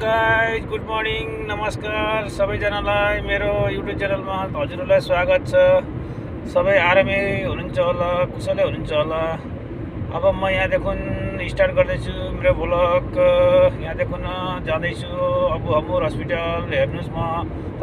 Guys good morning नमस्कार सबैजनालाई मेरो युट्युब च्यानलमा हजुरहरूलाई स्वागत छ। सबै आरामै हुनुहुन्छ होला, कुशलै हुनुहुन्छ होला। अब म यहाँदेखि स्टार्ट गर्दैछु मेरो भ्लग। यहाँदेखि जाँदैछु अबु हमुर हस्पिटल। हेर्नुहोस्, म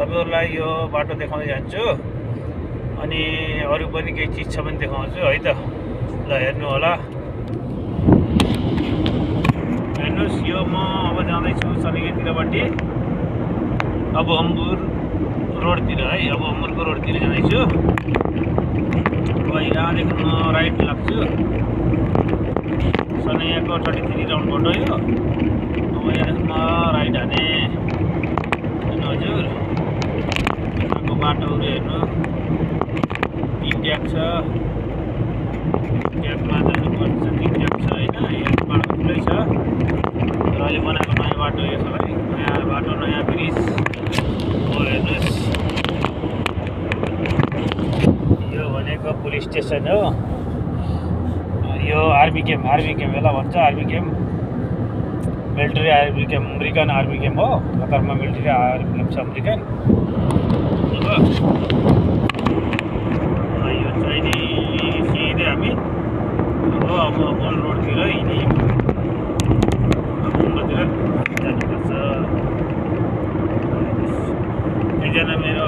तपाईँहरूलाई यो बाटो देखाउँदै जान्छु अनि अरू पनि केही चिज छ भने देखाउँछु है त। ल हेर्नु होला। यो म अब जाँदैछु सनिगेतिरपट्टि अबु हम्बुर रोडतिर है। अबु हम्बुरको रोडतिर जाँदैछु। अब यहाँदेखि म राइट लाग्छु सनैयाको 33 राउन्डबाट यो। अब यहाँदेखि म राइट हाने। हेर्नु हजुर, यहाँको बाटोहरू हेर्नु, तीन ट्याक छ। ट्याकमा जानुपर्छ, तीन ट्याक छ होइन। यहाँ बाटो खुलै छ। अहिले बनाएको नयाँ बाटो यो सबै नयाँ बाटो, नयाँ ब्रिज हो। हेर्नुहोस्, यो भनेको पुलिस स्टेसन हो। यो आर्मी क्याम्प यसलाई भन्छ। Army camp, military army camp, American army camp हो। कतारमा मिलिट्री आर्मी क्याम्प छ अमेरिकन। यो चाहिँ नि सिधै हामी अब मल रोडतिर जानुपर्छ। एकजना मेरो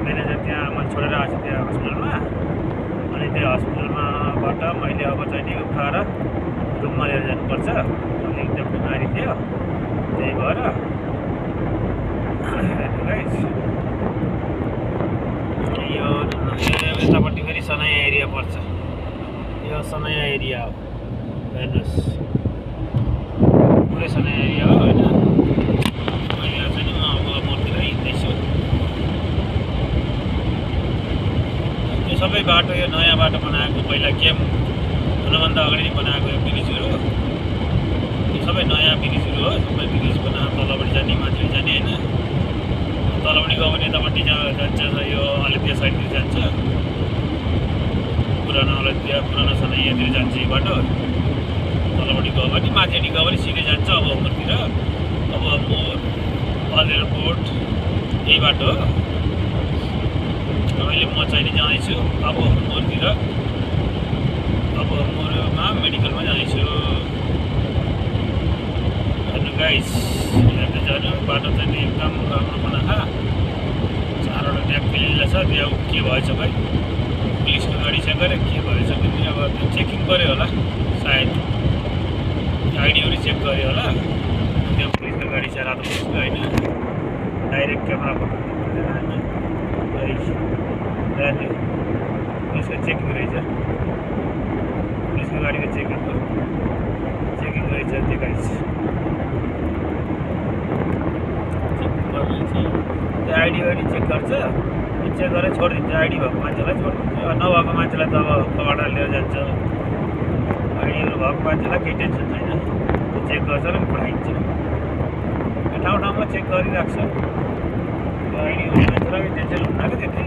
म्यानेजर त्यहाँ मैले छोडेर आएको छु त्यहाँ हस्पिटलमा। अनि त्यो हस्पिटलमाबाट मैले अब चाहिँ नि उठाएर रुममा लिएर जानुपर्छ। अनि एकदम बिमारी थियो, त्यही भएर यो यतापट्टि फेरि सनैया एरिया पर्छ। यो सनैया एरिया हो। हेर्नुहोस्, पुरै सनैया एरिया हो होइन। यहाँ चाहिँ नि म अब मतिर हिँड्दैछु। यो सबै बाटो, यो नयाँ बाटो बनाएको, पहिला क्याम्प हुनुभन्दा अगाडि बनाएको यो ब्रिजहरू। यो सबै नयाँ ब्रिजहरू हो। सबै ब्रिज बनाएको, तलपट्टि जाने माथि जाने होइन। तलपट्टि गयो भने यतापट्टि जान्छ, यो अलैतिया साइडतिर जान्छ। पुरानो अलैतिया, पुरानो सनैयातिर जान्छ यो बाटो। तलपट्टि गयो भने, माथिपट्टि गयो भने सिधै जान्छ अब हम्बुरतिर। अब हम्बुर अल एयरपोर्ट यही बाटो हो। अहिले म चाहिँ जाँदैछु अब हम्बुरतिर। अब हम्बुरमा मेडिकलमा जाँदैछु। हेर्नु गाइस, हेर्दै जानु। बाटो चाहिँ एकदम राम्रो बनाएको। 4वटा ट्याक मिलिरहेछ। त्यो के भएछ भाइ, पुलिसको गाडीसँग के भएछ भने अब त्यो चेकिङ गऱ्यो होला सायद, आइडीहरू चेक गऱ्यो होला। त्यो पुलिसको गाडी छ, रातो पुलिसको होइन। डाइरेक्ट क्यामेरा पक्रिँदैन होइन। पुलिसको चेकिङ रहेछ, पुलिसको गाडीको चेकिङ रहेछ त्यो गाइस। त्यो आइडी चेक गर्छ, चेक गरेर छोडिदिन्छ। आइडी भएको मान्छेलाई छोडिदिन्छ, नभएको मान्छेलाई त अब कबाट लिएर जान्छ। आइडीहरू भएको मान्छेलाई केही टेन्सन छैन, चेक गर्छ र पठाइन्छ। ठाउँ ठाउँमा चेक गरिराख्छ। आइडी हुने मान्छेलाई टेन्सन हुन्न क्या त्यति।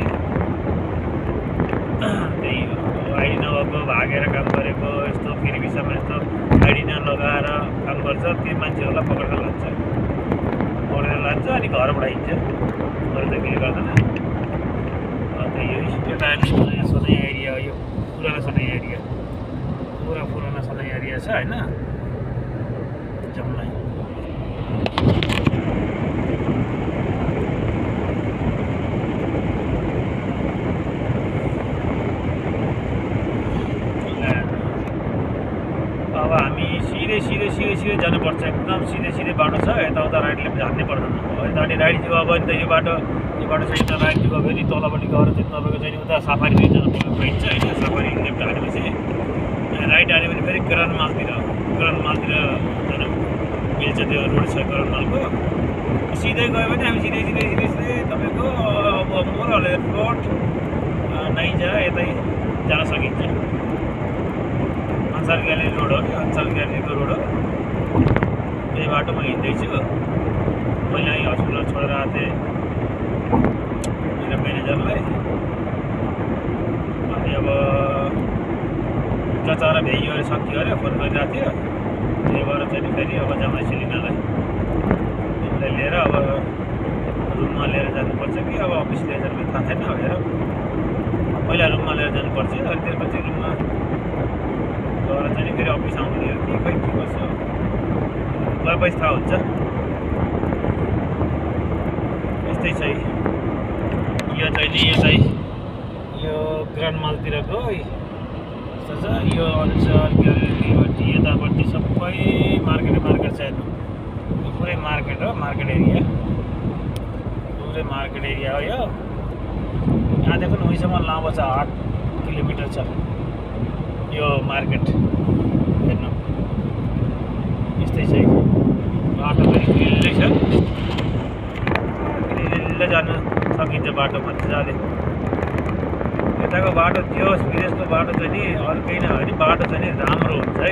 त्यही हो, आइडी नभएको, भागेर काम गरेको, यस्तो फेरि विषयमा यस्तो आइडी नलगाएर काम गर्छ, ती मान्छेहरूलाई पक्रेर लान्छ अनि घर पठाइन्छ। अरू त केही गर्दैन। त्यही हो। एउटा नयाँ सनैया एरिया हो यो, पुरानो सनैया एरिया, पुरा पुरानो सनैया एरिया छ होइन। जम्मै अब हामी सिधै जानुपर्छ। एकदम सिधै बाटो छ। यताउता राइट लेफ्ट हान्नै पर्दैन। यतापट्टि राइट गयो भने त यो बाटो चाहिँ यता राइट गयो भने तलपट्टि गएर चाहिँ तपाईँको चाहिँ उता सफारीतिर जानु पाइन्छ होइन। सफारी लेफ्ट हानेपछि राइट हान्यो भने फेरि ग्रान्ड मालतिर जानु मिल्छ। त्यो रोड छ ग्रान्ड मालको। सिधै गयो भने हामी सिधै तपाईँको अब हम्बुर अल एयरपोर्ट नाइजा यतै जान सकिन्छ। अन्सार ग्यालेरी रोड हो, अन्सार ग्यालेरीको रोड हो। त्यही बाटो म हिँड्दैछु। मैले यहाँ हस्पिटल छोडेर आएको थिएँ मेरो म्यानेजरलाई। अनि अब जचाएर भ्याइयो अरे, सक्यो अरे, फोन गरिरहेको थियो। त्यही भएर चाहिँ फेरि अब जाँदैछु लिनलाई। पर्छ अनि त्यसपछि रुममा गएर चाहिँ फेरि अफिस आउने हो कि खै के गर्छ गएपछि थाहा हुन्छ। यस्तै छ यो चाहिँ यो ग्रान्ड मलतिरको यस्तो छ। यो अनुसार ग्यालेरीपट्टि यतापट्टि सबै मार्केट छ हेर्नु। यो पुरै मार्केट हो, मार्केट एरिया, पुरै मार्केट एरिया हो यो। यहाँदेखि उहीँसम्म लामो छ, 8 किलोमिटर छ यो मार्केट हेर्नु। यस्तै छ बाटो पनि क्लियरली छ, क्लियरली जानु सकिन्छ बाटो मजाले। यताको बाटो त्यो विदेशको बाटो चाहिँ नि अर्कै नै हो नि, बाटो चाहिँ नि राम्रो हुन्छ है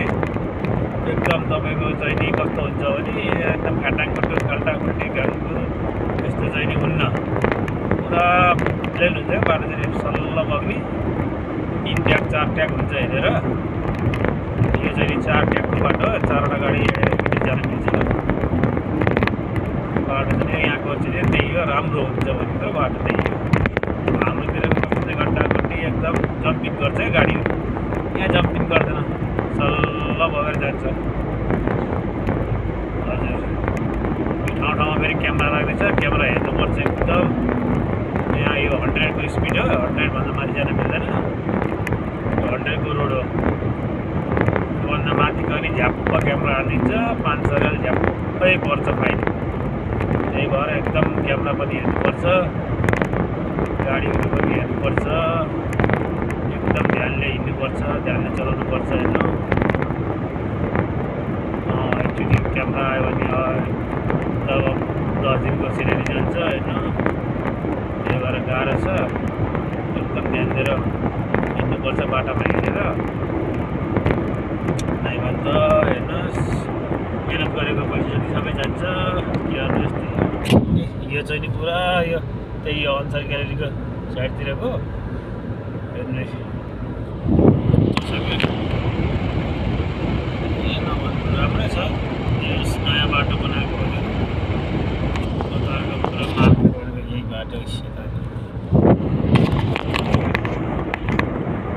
एकदम। तपाईँको चाहिँ नि कस्तो हुन्छ भने एकदम खाटाङखुट्टु खाल्टाखुल्टी घालको यस्तो चाहिँ नि हुन्न, पुरा प्लेन हुन्छ बाटो चाहिँ सल्ल बग्ने। 3 ट्याक 4 ट्याक हुन्छ हेरेर। यो चाहिँ नि 4 ट्याकको बाटो, 4वटा गाडी जान मिल्छ बाटो चाहिँ। यहाँको चाहिँ त्यही हो, राम्रो हुन्छ भनेको बाटो त्यही हो। हाम्रोतिर घन्टाघन्टी एकदम जम्पिङ गर्छ गाडी, यहाँ जम्पिङ गर्दैन, सल्ल बगेर जान्छ। हजुर ठाउँ ठाउँमा फेरि क्यामेरा लाग्दैछ, क्यामेरा हेर्नुपर्छ एकदम। यहाँ यो 100को स्पिड हो, 100भन्दा माथि जान मिल्दैन, 100को रोड हो। त्योभन्दा माथि गयो झ्याप्प क्यामेरा हालिदिन्छ, 500 रियाल झ्याप्पै पर्छ फाइन। त्यही भएर एकदम क्यामेरा पनि हेर्नुपर्छ, गाडीहरू पनि हेर्नुपर्छ, एकदम ध्यानले हिँड्नुपर्छ, ध्यानले चलाउनुपर्छ हेर्नु। एकचोटि क्यामेरा आयो भने तब 10 दिनको सिनेरी जान्छ हेर्नु। त्यही भएर गाह्रो छ, एकदम ध्यान दिएर हिँड्नुपर्छ बाटोमा हिँडेर। नै भने त हेर्नुहोस् मेहनत गरेको पैसा जति सबै जान्छ। के गर्नु यस्तै यो चाहिँ नि पुरा यो त्यही हो अनुसार ग्यालेरीको साइडतिरको हेर्नु नभन्नु राम्रै छ। यस नयाँ बाटो बनाएको हो, पुरा मार्केट भनेको यही बाटो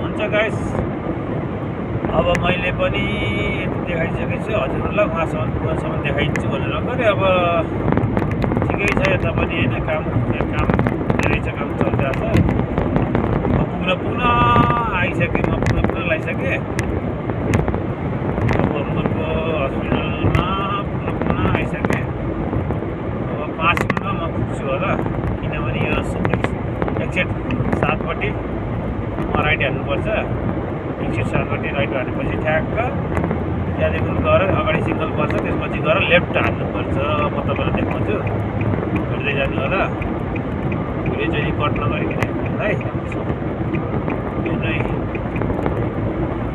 हुन्छ गाइस। अब मैले पनि यति देखाइसकेको छु हजुरहरूलाई, उहाँसम्म देखाइदिन्छु भनेर गरेँ। अब ठिकै छ यता पनि होइन, काम धेरै छ, काम चलिरहेको छ। पुग्न आइसकेँ, म पुग्न लगाइसकेँ। बम्बरको हस्पिटलमा पुग्न आइसकेँ। अब 5 मिनटमा म पुग्छु होला, किनभने यो एक्जिट 7पट्टि म राइट हाल्नुपर्छ। एक्जिट 7पट्टि राइट हालेपछि ठ्याक्क त्यहाँदेखि गएर अगाडि सिग्नल पर्छ, त्यसपछि गएर लेफ्ट हाल्नुपर्छ। म तपाईँलाई देखाउँछु, हेर्दै जानु होला। फेरि चाहिँ कट नगरिकन है हेर्नु है।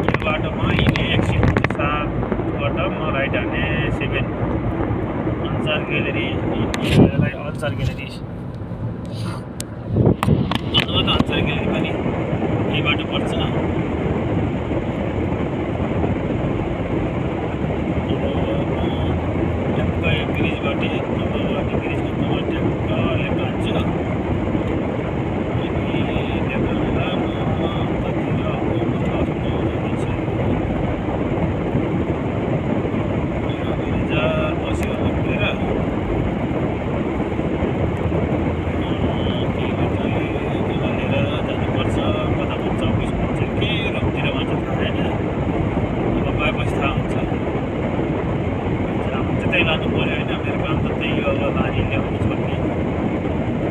यो बाटोमा यिनी एक्जिट 7बाट म राइट हाल्ने 7 अनुसार ग्यालेरी, अनुसार ग्यालेरी अनुसार ग्यालेरी पनि यही बाटो पर्छ। ब्रिजबाट ब्रिजको ट्याक्क लेफ्ट हाल्छु। लानु पऱ्यो होइन, मेरो काम त त्यही हो। अब नानी ल्याउनु छोड्ने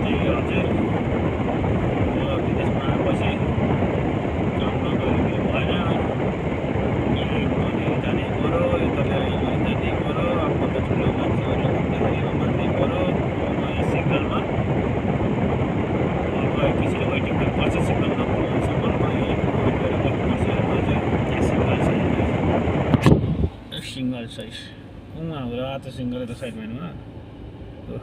त्यही हो हजुर। विदेशमा आएपछि काम नगरेको भएन, जानै पऱ्यो, यता ल्याएर जानै पऱ्यो। आफूभन्दा ठुलो मान्छेहरू भन्दाखेरि मान्नै पऱ्यो। यहाँ सिग्नलमा अब एकैछिन वेटिङ गर्नुपर्छ, सिग्नल नपुग्नुसम्ममा वेट गरेर बस्नुपर्छ हजुर। यहाँ सिग्नल छ, सिग्नल छ हाम्रो रातो सिङ्गल यता साइडमा हेर्नु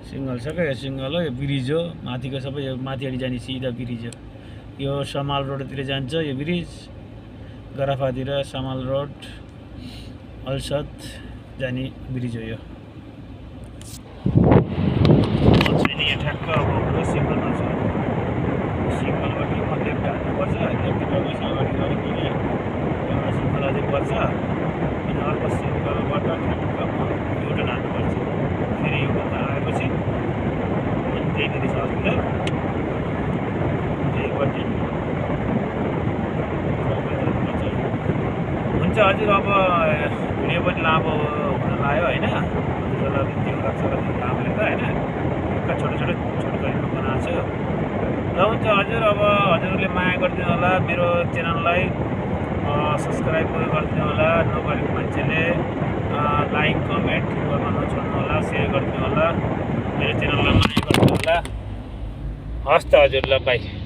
सिङ्गल छ क्या। यो सिङ्गल हो, यो ब्रिज हो माथिको सबै। यो माथिबाट जाने सिधा ब्रिज हो। यो समाल रोडतिर जान्छ यो ब्रिज, गराफातिर समाल रोड अलसत जाने ब्रिज हो यो। ठ्याक्क अब सिङ्गलमा छ, सिङ्गलबाट म हान्नुपर्छ लेफ्ट गएपछि अगाडि गऱ्यो भने सिङ्गला चाहिँ पर्छ अनि अर्को सिङ्गलबाट ठ्याक्क युटर्न हान्नुपर्छ फेरि युटर्न आएपछि अनि त्यहीँनिर छ हस्पिटल त्यहीपट्टि हुन्छ हजुर अब भिडियो पनि लामो हुन लाग्यो होइन हजुरलाई त्यो लाग्छ लामो लेख्दा होइन छोटो छोटो बनाएको छु ल हुन्छ हजुर अब हजुरहरूले माया गरिदिनु होला मेरो च्यानललाई सब्सक्राइब गरिदिनु होला नगरेको मान्छेले लाइक कमेन्ट गर्न नछोड्नु होला सेयर गरिदिनु होला मेरो च्यानललाई माया गरिदिनु होला हस् त हजुर ल बाई